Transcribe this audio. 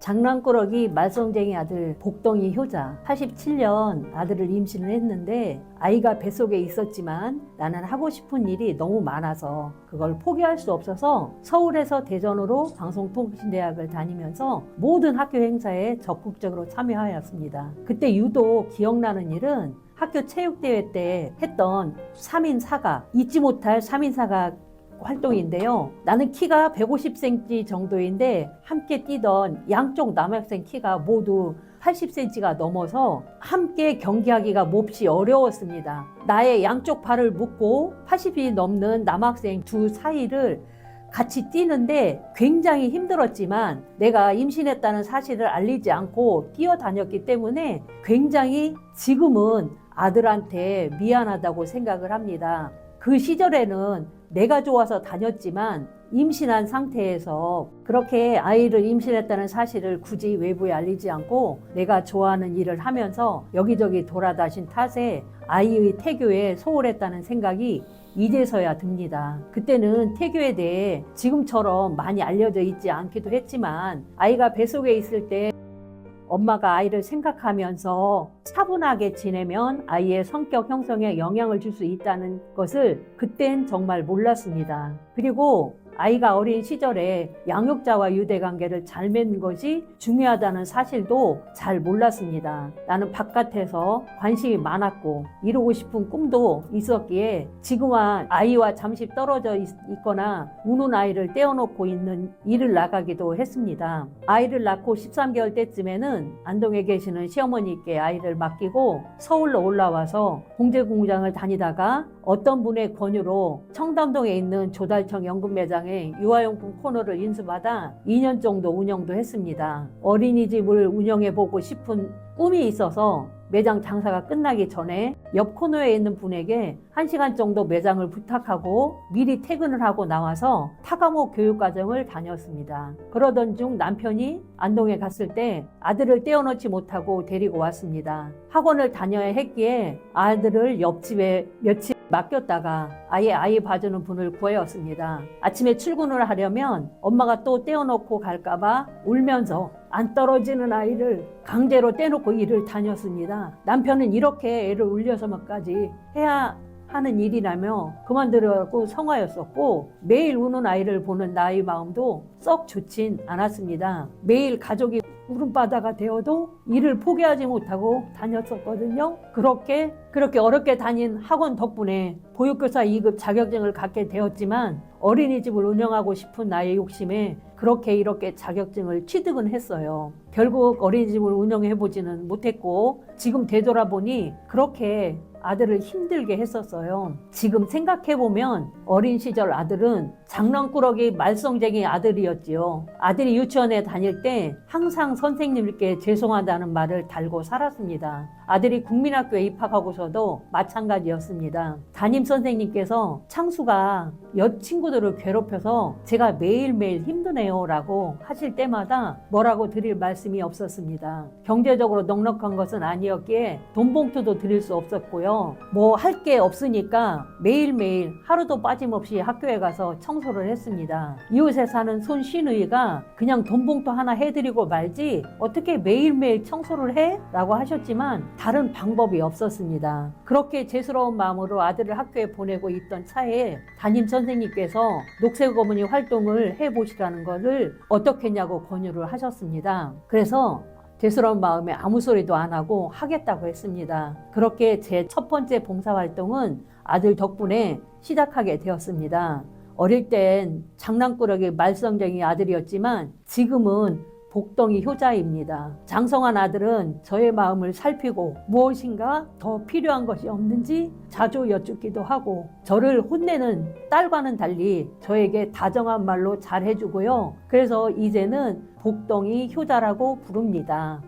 장난꾸러기 말썽쟁이 아들 복덩이 효자. 87년 아들을 임신을 했는데 아이가 뱃속에 있었지만 나는 하고 싶은 일이 너무 많아서 그걸 포기할 수 없어서 서울에서 대전으로 방송통신대학을 다니면서 모든 학교 행사에 적극적으로 참여하였습니다. 그때 유독 기억나는 일은 학교 체육대회 때 했던 3인 사각, 잊지 못할 3인 사각 활동인데요. 나는 키가 150cm 정도인데 함께 뛰던 양쪽 남학생 키가 모두 80cm가 넘어서 함께 경기하기가 몹시 어려웠습니다. 나의 양쪽 발을 묶고 80이 넘는 남학생 두 사이를 같이 뛰는데 굉장히 힘들었지만 내가 임신했다는 사실을 알리지 않고 뛰어다녔기 때문에 굉장히 지금은 아들한테 미안하다고 생각을 합니다. 그 시절에는 내가 좋아서 다녔지만 임신한 상태에서 그렇게 아이를 임신했다는 사실을 굳이 외부에 알리지 않고 내가 좋아하는 일을 하면서 여기저기 돌아다닌 탓에 아이의 태교에 소홀했다는 생각이 이제서야 듭니다. 그때는 태교에 대해 지금처럼 많이 알려져 있지 않기도 했지만 아이가 뱃속에 있을 때 엄마가 아이를 생각하면서 차분하게 지내면 아이의 성격 형성에 영향을 줄 수 있다는 것을 그땐 정말 몰랐습니다. 그리고 아이가 어린 시절에 양육자와 유대관계를 잘 맺는 것이 중요하다는 사실도 잘 몰랐습니다. 나는 바깥에서 관심이 많았고 이루고 싶은 꿈도 있었기에 지금은 아이와 잠시 떨어져 있거나 우는 아이를 떼어놓고 있는 일을 나가기도 했습니다. 아이를 낳고 13개월 때쯤에는 안동에 계시는 시어머니께 아이를 맡기고 서울로 올라와서 공제공장을 다니다가 어떤 분의 권유로 청담동에 있는 조달청 연금 매장에 유아용품 코너를 인수받아 2년 정도 운영도 했습니다. 어린이집을 운영해보고 싶은 꿈이 있어서 매장 장사가 끝나기 전에 옆 코너에 있는 분에게 1시간 정도 매장을 부탁하고 미리 퇴근을 하고 나와서 타가모 교육과정을 다녔습니다. 그러던 중 남편이 안동에 갔을 때 아들을 떼어놓지 못하고 데리고 왔습니다. 학원을 다녀야 했기에 아들을 옆집에 며칠 맡겼다가 아예 아이 봐주는 분을 구해왔습니다. 아침에 출근을 하려면 엄마가 또 떼어놓고 갈까봐 울면서 안 떨어지는 아이를 강제로 떼놓고 일을 다녔습니다. 남편은 이렇게 애를 울려서만까지 해야 하는 일이라며 그만두려고 성화였었고 매일 우는 아이를 보는 나의 마음도 썩 좋진 않았습니다. 매일 가족이 울음바다가 되어도 일을 포기하지 못하고 다녔었거든요. 그렇게 어렵게 다닌 학원 덕분에 보육교사 2급 자격증을 갖게 되었지만 어린이집을 운영하고 싶은 나의 욕심에 그렇게 이렇게 자격증을 취득은 했어요. 결국 어린이집을 운영해보지는 못했고 지금 되돌아보니 그렇게 아들을 힘들게 했었어요. 지금 생각해보면 어린 시절 아들은 장난꾸러기 말썽쟁이 아들이었지요. 아들이 유치원에 다닐 때 항상 선생님께 죄송하다는 말을 달고 살았습니다. 아들이 국민학교에 입학하고서도 마찬가지였습니다. 담임 선생님께서 창수가 친구들을 괴롭혀서 제가 매일매일 힘드네요 라고 하실 때마다 뭐라고 드릴 말씀이 없었습니다. 경제적으로 넉넉한 것은 아니었기에 돈 봉투도 드릴 수 없었고요. 뭐 할 게 없으니까 매일매일 하루도 빠짐없이 학교에 가서 청소를 했습니다. 이웃에 사는 손신의가 그냥 돈 봉투 하나 해드리고 말지 어떻게 매일매일 청소를 해? 라고 하셨지만 다른 방법이 없었습니다. 그렇게 죄스러운 마음으로 아들을 학교에 보내고 있던 차에 담임 선생님께서 녹색 어머니 활동을 해보시라는 것을 어떻겠냐고 권유를 하셨습니다. 그래서 죄스러운 마음에 아무 소리도 안 하고 하겠다고 했습니다. 그렇게 제 첫 번째 봉사활동은 아들 덕분에 시작하게 되었습니다. 어릴 땐 장난꾸러기 말썽쟁이 아들이었지만 지금은 복덩이 효자입니다. 장성한 아들은 저의 마음을 살피고 무엇인가 더 필요한 것이 없는지 자주 여쭙기도 하고 저를 혼내는 딸과는 달리 저에게 다정한 말로 잘해주고요. 그래서 이제는 복덩이 효자라고 부릅니다.